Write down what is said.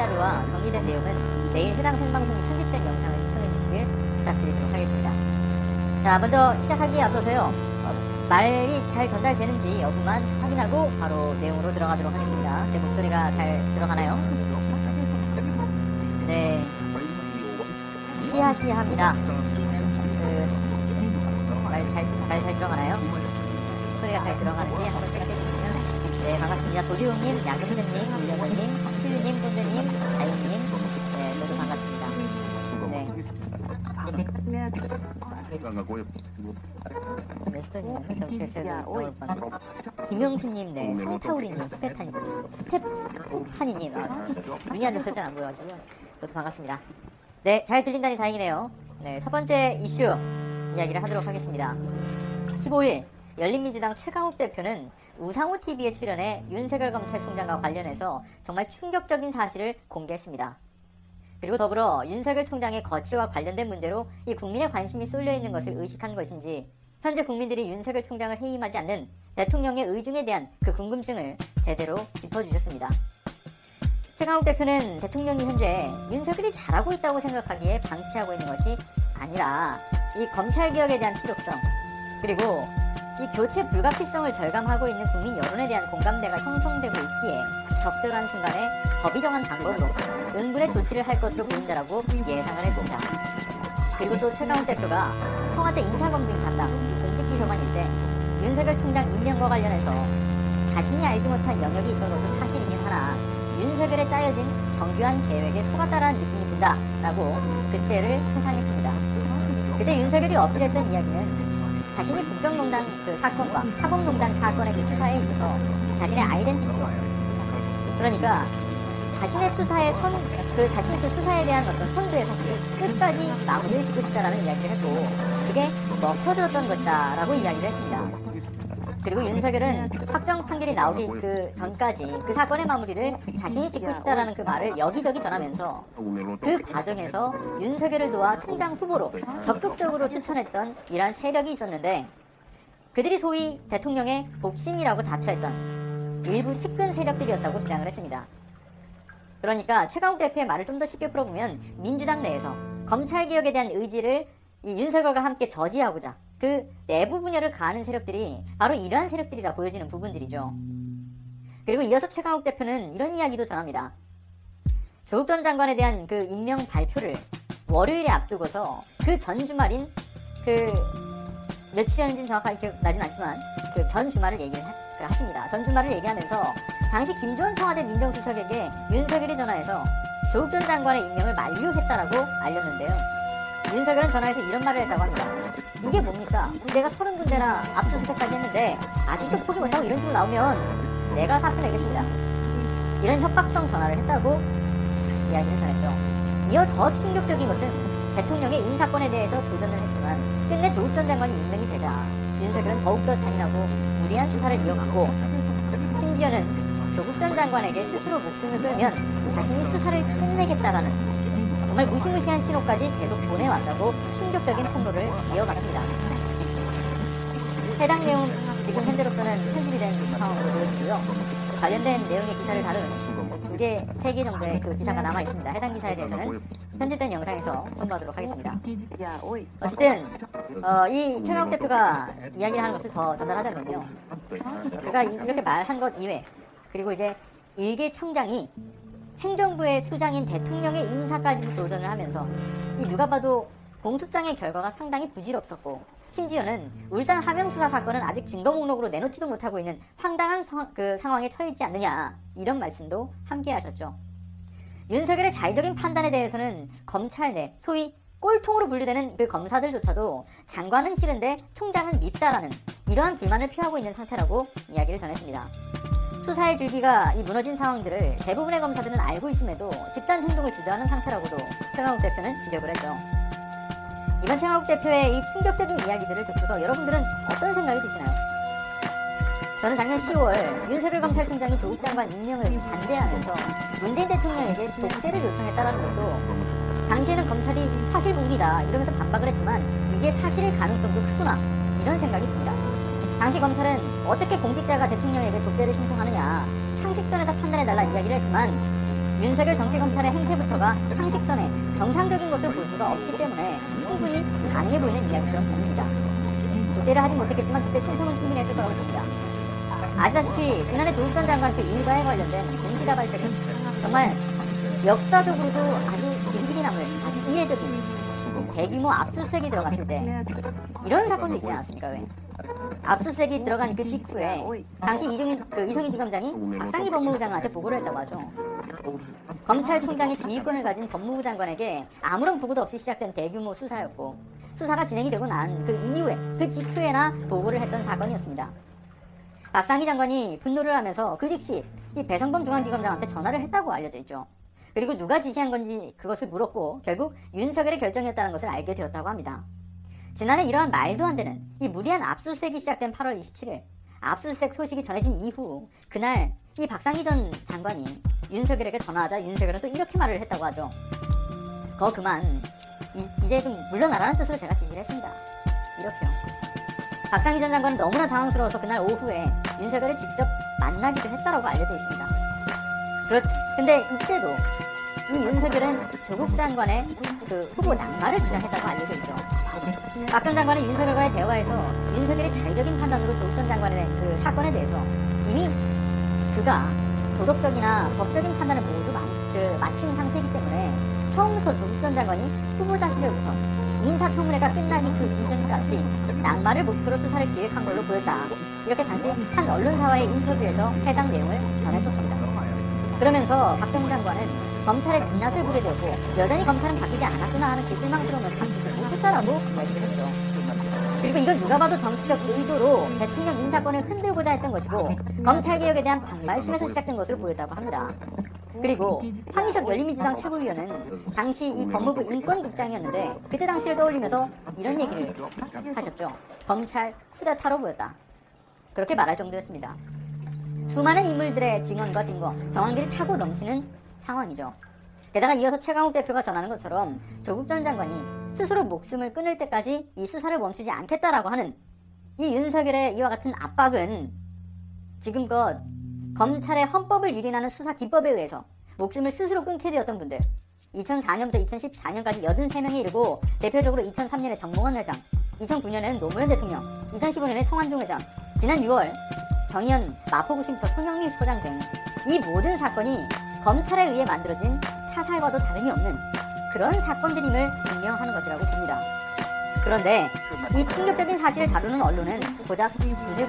이야기와 정리된 내용은 내일 해당 생방송이 편집된 영상을 시청해주시길 부탁드리도록 하겠습니다. 자, 먼저 시작하기에 앞서서요, 말이 잘 전달되는지 여부만 확인하고 바로 내용으로 들어가도록 하겠습니다. 제 목소리가 잘 들어가나요? 네, 시하시합니다. 말 잘 들어가나요? 소리가 잘 들어가는지 한번 생각해주시면. 네, 반갑습니다. 도지웅님, 야금새님, 물려서님, 필류님, 꼰대님, 자유님, 네, 모두 반갑습니다. 네. 메스터님, 제가 넣을 뻔. 김영수님, 네, 상타우리님, 스테파니님, 눈이 안 좋아서 잘 안 보여가지고요. 모두 반갑습니다. 네, 잘 들린다니 다행이네요. 네, 첫 번째 이슈 이야기를 하도록 하겠습니다. 15일 열린민주당 최강욱 대표는 우상호TV에 출연해 윤석열 검찰총장과 관련해서 정말 충격적인 사실을 공개했습니다. 그리고 더불어 윤석열 총장의 거취와 관련된 문제로 이 국민의 관심이 쏠려있는 것을 의식한 것인지 현재 국민들이 윤석열 총장을 해임하지 않는 대통령의 의중에 대한 그 궁금증을 제대로 짚어주셨습니다. 최강욱 대표는 대통령이 현재 윤석열이 잘하고 있다고 생각하기에 방치하고 있는 것이 아니라 이 검찰개혁에 대한 필요성, 그리고 이 교체 불가피성을 절감하고 있는 국민 여론에 대한 공감대가 형성되고 있기에 적절한 순간에 법이 정한 방법으로 응분의 조치를 할 것으로 보인다라고 예상을 했습니다. 그리고 또 최강욱 대표가 청와대 인사검증 담당 공직비서관일 때 윤석열 총장 임명과 관련해서 자신이 알지 못한 영역이 있던 것도 사실이긴 하나 윤석열에 짜여진 정교한 계획에 속았다라는 느낌이 든다라고 그때를 회상했습니다. 그때 윤석열이 어필했던 이야기는 자신이 국정농단 그 사건과 사법농단 사건의 그 수사에 있어서 자신의 아이덴티티, 그러니까 자신의 수사의 자신의 그 수사에 대한 어떤 선두에서 끝까지 마무리를 짓고 싶다라는 이야기를 했고, 그게 먹혀들었던 것이다 라고 이야기를 했습니다. 그리고 윤석열은 확정 판결이 나오기 그 전까지 그 사건의 마무리를 자신이 짓고 싶다라는 그 말을 여기저기 전하면서 그 과정에서 윤석열을 도와 총장 후보로 적극적으로 추천했던 이러한 세력이 있었는데, 그들이 소위 대통령의 복심이라고 자처했던 일부 측근 세력들이었다고 주장을 했습니다. 그러니까 최강욱 대표의 말을 좀 더 쉽게 풀어보면 민주당 내에서 검찰개혁에 대한 의지를 이 윤석열과 함께 저지하고자 그 내부 분열을 가하는 세력들이 바로 이러한 세력들이라 보여지는 부분들이죠. 그리고 이어서 최강욱 대표는 이런 이야기도 전합니다. 조국 전 장관에 대한 그 임명 발표를 월요일에 앞두고서 그 전 주말인 그 며칠이었는지는 정확하게 기억나진 않지만 그 전 주말을 얘기를 하십니다. 전 주말을 얘기하면서 당시 김조원 청와대 민정수석에게 윤석열이 전화해서 조국 전 장관의 임명을 만류했다라고 알렸는데요. 윤석열은 전화해서 이런 말을 했다고 합니다. 이게 뭡니까? 내가 30군데나 압수수색까지 했는데 아직도 포기 못하고 이런 식으로 나오면 내가 사표 내겠습니다. 이런 협박성 전화를 했다고 이야기를 전했죠. 이어 더 충격적인 것은 대통령의 인사권에 대해서 도전을 했지만 끝내 조국 전 장관이 임명이 되자 윤석열은 더욱더 잔인하고 무리한 수사를 이어갔고, 심지어는 조국 전 장관에게 스스로 목숨을 걸면 자신이 수사를 끝내겠다라는 정말 무시무시한 신호까지 계속 보내왔다고 충격적인 폭로를 이어갔습니다. 해당 내용 지금 현재로서는 편집이 된 상황으로 보여지고요. 관련된 내용의 기사를 다룬 2개, 3개 정도의 그 기사가 남아 있습니다. 해당 기사에 대해서는 편집된 영상에서 첨부하도록 하겠습니다. 어쨌든 이 최강욱 대표가 이야기를 하는 것을 더 전달하자면요, 그가 이렇게 말한 것 이외, 그리고 이제 일개 청장이 행정부의 수장인 대통령의 인사까지도 도전을 하면서 이 누가 봐도 공소장의 결과가 상당히 부질없었고, 심지어는 울산 함영수사 사건은 아직 증거 목록으로 내놓지도 못하고 있는 황당한 상황에 처해 있지 않느냐, 이런 말씀도 함께 하셨죠. 윤석열의 자의적인 판단에 대해서는 검찰 내 소위 꼴통으로 분류되는 그 검사들조차도 장관은 싫은데 총장은 밉다라는 이러한 불만을 표하고 있는 상태라고 이야기를 전했습니다. 수사의 줄기가 이 무너진 상황들을 대부분의 검사들은 알고 있음에도 집단 행동을 주저하는 상태라고도 최강욱 대표는 지적을 했죠. 이번 최강욱 대표의 이 충격적인 이야기들을 듣고서 여러분들은 어떤 생각이 드시나요? 저는 작년 10월 윤석열 검찰총장이 조국 장관 임명을 반대하면서 문재인 대통령에게 독대를 요청했다라는 것도 당시에는 검찰이 사실 무근이다 이러면서 반박을 했지만 이게 사실일 가능성도 크구나, 이런 생각이 듭니다. 당시 검찰은 어떻게 공직자가 대통령에게 독대를 신청하느냐 상식선에서 판단해달라 이야기를 했지만 윤석열 정치검찰의 행태부터가 상식선에 정상적인 것을 볼 수가 없기 때문에 충분히 가능해 보이는 이야기처럼 보입니다. 그때를 하진 못했겠지만 그때 신청은 충분히 했을 거라고 봅니다. 아시다시피 지난해 조국 전 장관 그 일가에 관련된 공시다발적인 정말 역사적으로도 아주 길이 남을 아주 이례적인 대규모 압수수색이 들어갔을 때 이런 사건도 있지 않았습니까? 왜? 압수수색이 들어간 그 직후에 당시 이성인 지검장이 박상기 법무부 장관한테 보고를 했다고 하죠. 검찰총장의 지휘권을 가진 법무부 장관에게 아무런 보고도 없이 시작된 대규모 수사였고 수사가 진행이 되고 난 그 이후에 그 직후에나 보고를 했던 사건이었습니다. 박상기 장관이 분노를 하면서 그 즉시 이 배성범 중앙지검장한테 전화를 했다고 알려져 있죠. 그리고 누가 지시한 건지 그것을 물었고 결국 윤석열의 결정이었다는 것을 알게 되었다고 합니다. 지난해 이러한 말도 안 되는 이 무리한 압수수색이 시작된 8월 27일 압수수색 소식이 전해진 이후 그날 이 박상기 전 장관이 윤석열에게 전화하자 윤석열은 또 이렇게 말을 했다고 하죠. 그만 이제 좀 물러나라는 뜻으로 제가 지시를 했습니다. 이렇게요. 박상기 전 장관은 너무나 당황스러워서 그날 오후에 윤석열을 직접 만나기도 했다라고 알려져 있습니다. 근데 이때도 이 윤석열은 조국 장관의 그 후보 낙마를 주장했다고 알려져 있죠. 박 전 장관은 윤석열과의 대화에서 윤석열의 자의적인 판단으로 조국 전 장관의 그 사건에 대해서 이미 그가 도덕적이나 법적인 판단을 모두 마친 상태이기 때문에 처음부터 조국 전 장관이 후보자 시절부터 인사청문회가 끝나기 그 이전까지 낙마를 목표로 수사를 기획한 걸로 보였다. 이렇게 당시 한 언론사와의 인터뷰에서 해당 내용을 전했었습니다. 그러면서 박 전 장관은 검찰의 민낯을 보게 되었고 여전히 검찰은 바뀌지 않았구나 하는 그 실망스러움을 감추지 못했다라고 이야기를 했죠. 그리고 이건 누가 봐도 정치적 의도로 대통령 인사권을 흔들고자 했던 것이고 검찰개혁에 대한 반발심에서 시작된 것으로 보였다고 합니다. 그리고 황희석 열린민주당 최고위원은 당시 이 법무부 인권국장이었는데 그때 당시를 떠올리면서 이런 얘기를 하셨죠. 검찰 쿠데타로 보였다. 그렇게 말할 정도였습니다. 수많은 인물들의 증언과 증거, 정황들이 차고 넘치는 상황이죠. 게다가 이어서 최강욱 대표가 전하는 것처럼 조국 전 장관이 스스로 목숨을 끊을 때까지 이 수사를 멈추지 않겠다라고 하는 이 윤석열의 이와 같은 압박은 지금껏 검찰의 헌법을 유린하는 수사 기법에 의해서 목숨을 스스로 끊게 되었던 분들 2004년부터 2014년까지 83명에 이르고 대표적으로 2003년에 정몽원 회장, 2009년에는 노무현 대통령, 2015년에 송환종 회장, 지난 6월 정의연 마포구심터 손영민 소장 등 이 모든 사건이 검찰에 의해 만들어진 타살과도 다름이 없는 그런 사건들임을 증명하는 것이라고 봅니다. 그런데 이 충격적인 사실을 다루는 언론은 고작 두세